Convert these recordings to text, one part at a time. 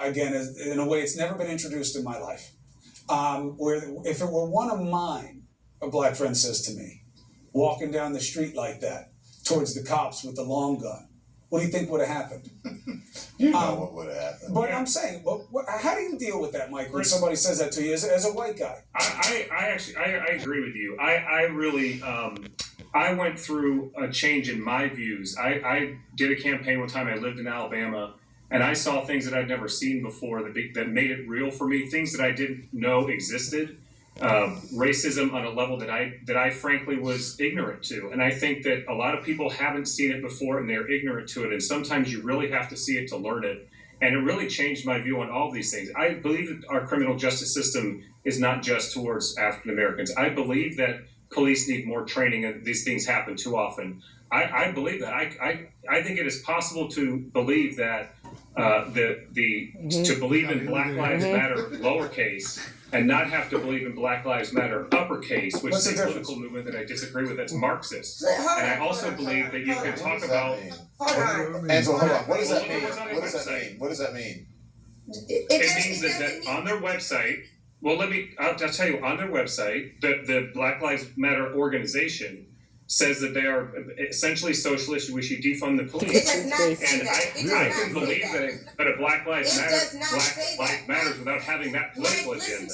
again, in a way it's never been introduced in my life. Where if it were one of mine, a black friend says to me, walking down the street like that, towards the cops with the long gun, what do you think would have happened? You know what would have happened. But I'm saying, how do you deal with that, Mike, when somebody says that to you as a white guy? I agree with you. I really, I went through a change in my views. I did a campaign one time. I lived in Alabama, and I saw things that I'd never seen before that made it real for me, things that I didn't know existed. Racism on a level that I frankly was ignorant to. And I think that a lot of people haven't seen it before and they're ignorant to it. And sometimes you really have to see it to learn it. And it really changed my view on all of these things. I believe that our criminal justice system is not just towards African Americans. I believe that police need more training and these things happen too often. I believe that. I think it is possible to believe that to believe in Black Lives Matter lowercase and not have to believe in Black Lives Matter uppercase, which is a political movement that I disagree with. That's Marxist. And I also believe that you can talk about. Angela, hold on. What does that mean? What does that mean? What does that mean? It means that on their website. Well, I'll tell you, on their website, the Black Lives Matter organization says that they are essentially socialist. We should defund the police. It does not say that. I can believe that a Black Lives Matters without having that political agenda.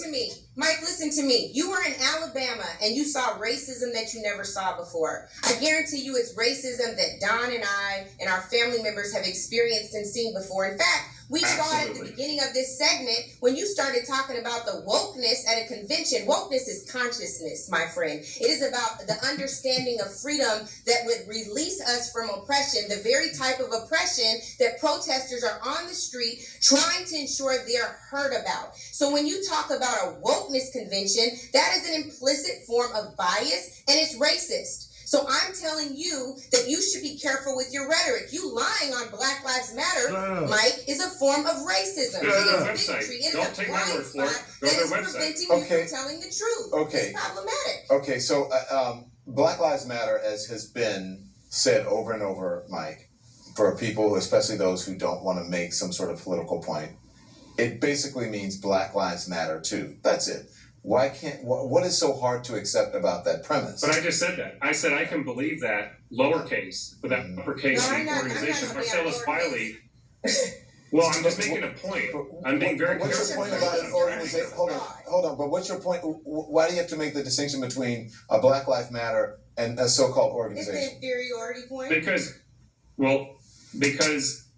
Mike, listen to me. You were in Alabama and you saw racism that you never saw before. I guarantee you it's racism that Don and I and our family members have experienced and seen before. In fact, we saw at the beginning of this segment when you started talking about the wokeness at a convention. Wokeness is consciousness, my friend. It is about the understanding of freedom that would release us from oppression, the very type of oppression that protesters are on the street trying to ensure they're heard about. So when you talk about a wokeness convention, that is an implicit form of bias and it's racist. So I'm telling you that you should be careful with your rhetoric. You lying on Black Lives Matter, Mike, is a form of racism. Go to their website. Don't take my word for it. Go to their website. Preventing you from telling the truth. Okay. It's problematic. Okay, so Black Lives Matter, as has been said over and over, Mike, for people, especially those who don't want to make some sort of political point, it basically means Black Lives Matter too. That's it. Why can't? What is so hard to accept about that premise? But I just said that. I said I can believe that lowercase, but that uppercase organization, Marcellus Wiley. Well, I'm just making a point. I'm being very careful. What's your point about an organization? Hold on. But what's your point? Why do you have to make the distinction between a Black Lives Matter and a so-called organization? It's an inferiority point. Because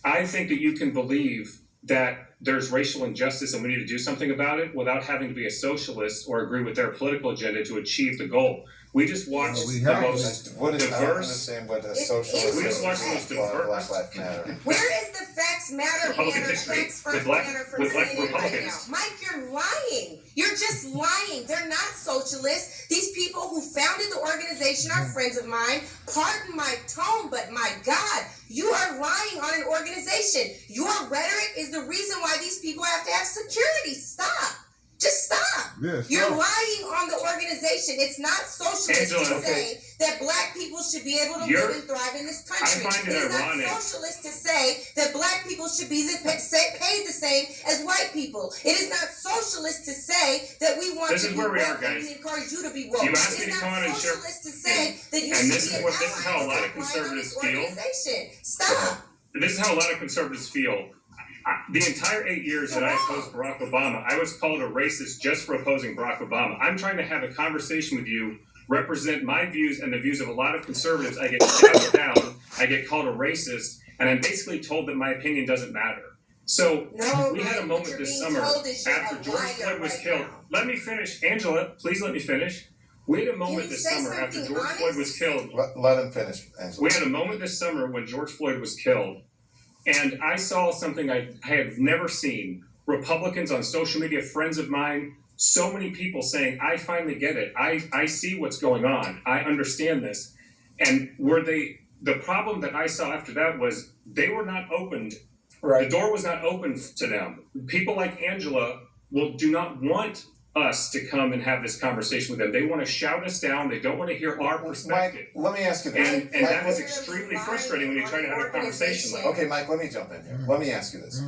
I think that you can believe that there's racial injustice and we need to do something about it without having to be a socialist or agree with their political agenda to achieve the goal. We just watched the most diverse. I don't understand what a socialist we just watched the most diverse. Black Lives Matter. Where is the facts matter banner, facts first banner for CNN right now? Mike, you're lying. You're just lying. They're not socialists. These people who founded the organization are friends of mine. Pardon my tone, but my God, you are lying on an organization. Your rhetoric is the reason why these people have to have security. Stop. Just stop. Yes, you're lying on the organization. It's not socialist to say that Black people should be able to live and thrive in this country. I find it ironic. Not socialist to say that Black people should be paid the same as white people. It is not socialist to say that we want to be woke and we encourage you to be woke. You asked me to come on and share. Socialist to say that you should be an ally. This is how a lot of conservatives feel. Stop. This is how a lot of conservatives feel. The entire 8 years that I opposed Barack Obama, I was called a racist just for opposing Barack Obama. I'm trying to have a conversation with you, represent my views and the views of a lot of conservatives. I get shouted down, I get called a racist, and I'm basically told that my opinion doesn't matter. So we had a moment this summer after George Floyd was killed. Let me finish. Angela, please let me finish. We had a moment this summer after George Floyd was killed. Let him finish, Angela. We had a moment this summer when George Floyd was killed. And I saw something I have never seen. Republicans on social media, friends of mine, so many people saying, I finally get it. I see what's going on. I understand this. And the problem that I saw after that was they were not opened. Right. The door was not open to them. People like Angela do not want us to come and have this conversation with them. They want to shout us down. They don't want to hear our perspective. Mike, let me ask you this. And that is extremely frustrating when you're trying to have a conversation like that. Okay, Mike, let me jump in here. Let me ask you this.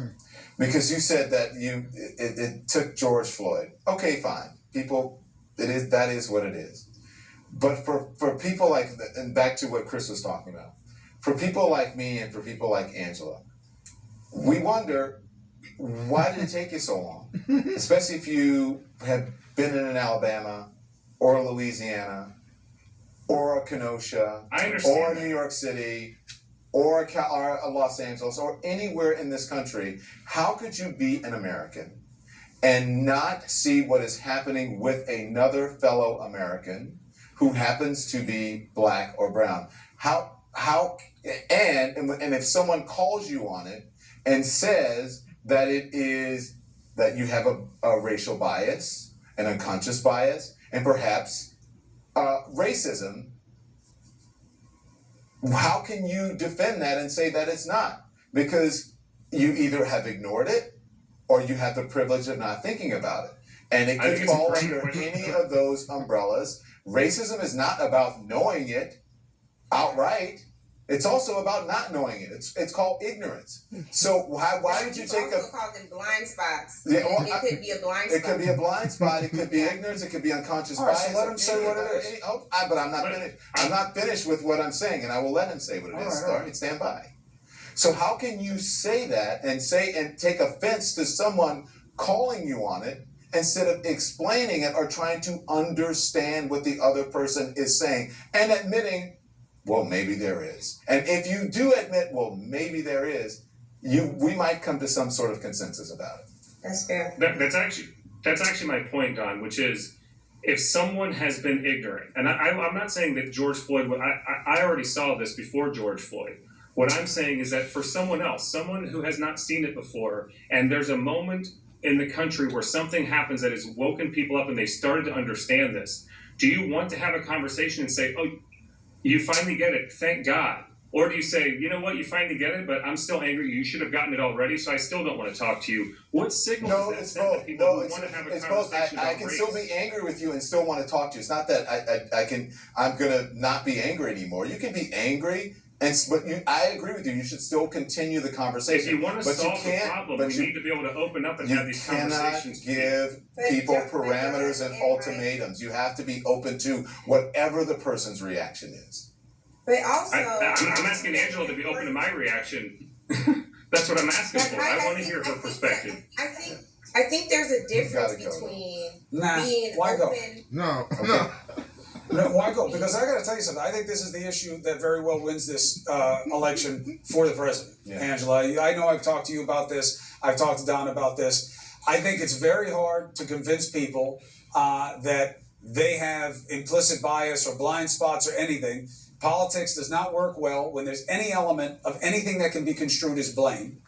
because you said that it took George Floyd. Okay, fine. People, that is what it is. But for people like, and back to what Chris was talking about, for people like me and for people like Angela, we wonder, why did it take you so long? Especially if you have been in an Alabama or a Louisiana or a Kenosha or a New York City or a Los Angeles or anywhere in this country. How could you be an American and not see what is happening with another fellow American who happens to be black or brown? And if someone calls you on it and says that it is that you have a racial bias, an unconscious bias, and perhaps racism, how can you defend that and say that it's not? Because you either have ignored it or you have the privilege of not thinking about it. And it could fall under any of those umbrellas. Racism is not about knowing it outright. It's also about not knowing it. It's called ignorance. So why did you take also called them blind spots? Yeah, well, it could be a blind spot. It could be a blind spot. It could be ignorance. It could be unconscious bias. So let him say what it is. But I'm not finished. I'm not finished with what I'm saying, and I will let him say what it is. All right, stand by. So how can you say that and take offense to someone calling you on it instead of explaining it or trying to understand what the other person is saying and admitting, well, maybe there is. And if you do admit, well, maybe there is, we might come to some sort of consensus about it. That's fair. That's actually my point, Don, which is if someone has been ignorant, and I'm not saying that George Floyd, I already saw this before George Floyd. What I'm saying is that for someone else, someone who has not seen it before, and there's a moment in the country where something happens that has woken people up and they started to understand this, do you want to have a conversation and say, oh, you finally get it, thank God? Or do you say, you know what, you finally get it, but I'm still angry, you should have gotten it already, so I still don't want to talk to you? What signal does that send to people who want to have a conversation about I can still be angry with you and still want to talk to you. It's not that I'm going to not be angry anymore. You can be angry, I agree with you. You should still continue the conversation. If you want to solve the problem, we need to be able to open up and have these conversations. You cannot give people parameters and ultimatums. You have to be open to whatever the person's reaction is. But also, I'm asking Angela to be open to my reaction. That's what I'm asking for. I want to hear her perspective. I think there's a difference between being open. No, why go? Because I got to tell you something. I think this is the issue that very well wins this election for the president. Yeah. Angela, I know I've talked to you about this. I've talked to Don about this. I think it's very hard to convince people that they have implicit bias or blind spots or anything. Politics does not work well when there's any element of anything that can be construed as blame.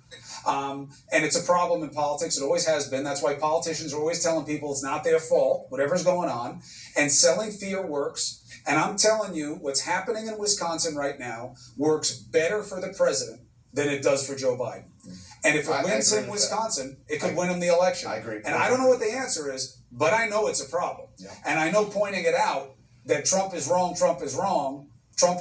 And it's a problem in politics. It always has been. That's why politicians are always telling people it's not their fault, whatever's going on. And selling fear works. And I'm telling you, what's happening in Wisconsin right now works better for the president than it does for Joe Biden. And if it wins in Wisconsin, it could win him the election. I agree. And I don't know what the answer is, but I know it's a problem. Yeah. And I know pointing it out that Trump is wrong, Trump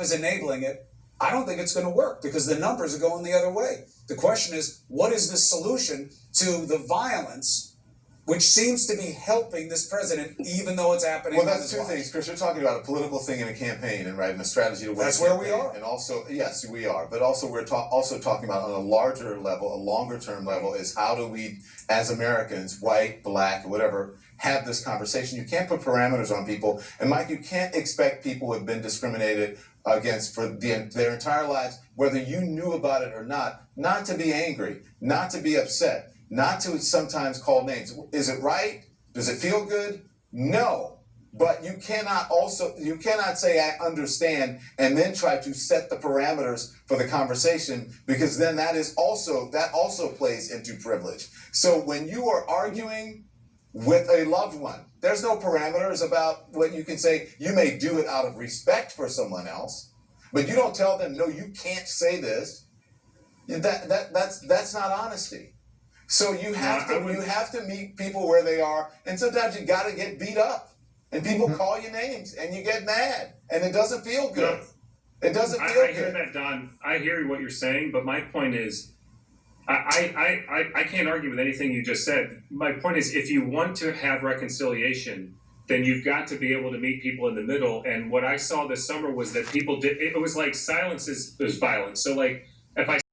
is enabling it. I don't think it's going to work because the numbers are going the other way. The question is, what is the solution to the violence, which seems to be helping this president, even though it's happening? Well, that's two things, Chris. You're talking about a political thing in a campaign and a strategy to win. That's where we are. And also, yes, we are. But also, we're also talking about on a larger level, a longer term level, is how do we, as Americans, white, black, whatever, have this conversation? You can't put parameters on people. And Mike, you can't expect people who have been discriminated against for their entire lives, whether you knew about it or not to be angry, not to be upset, not to sometimes call names. Is it right? Does it feel good? No. But you cannot say I understand and then try to set the parameters for the conversation, because then that also plays into privilege. So when you are arguing with a loved one, there's no parameters about what you can say. You may do it out of respect for someone else, but you don't tell them, no, you can't say this. That's not honesty. So you have to meet people where they are, and sometimes you got to get beat up, and people call you names, and you get mad, and it doesn't feel good. It doesn't feel good. I hear that, Don. I hear what you're saying, but my point is, I can't argue with anything you just said. My point is, if you want to have reconciliation, then you've got to be able to meet people in the middle. And what I saw this summer was that people did. It was like silence is violence. So like if I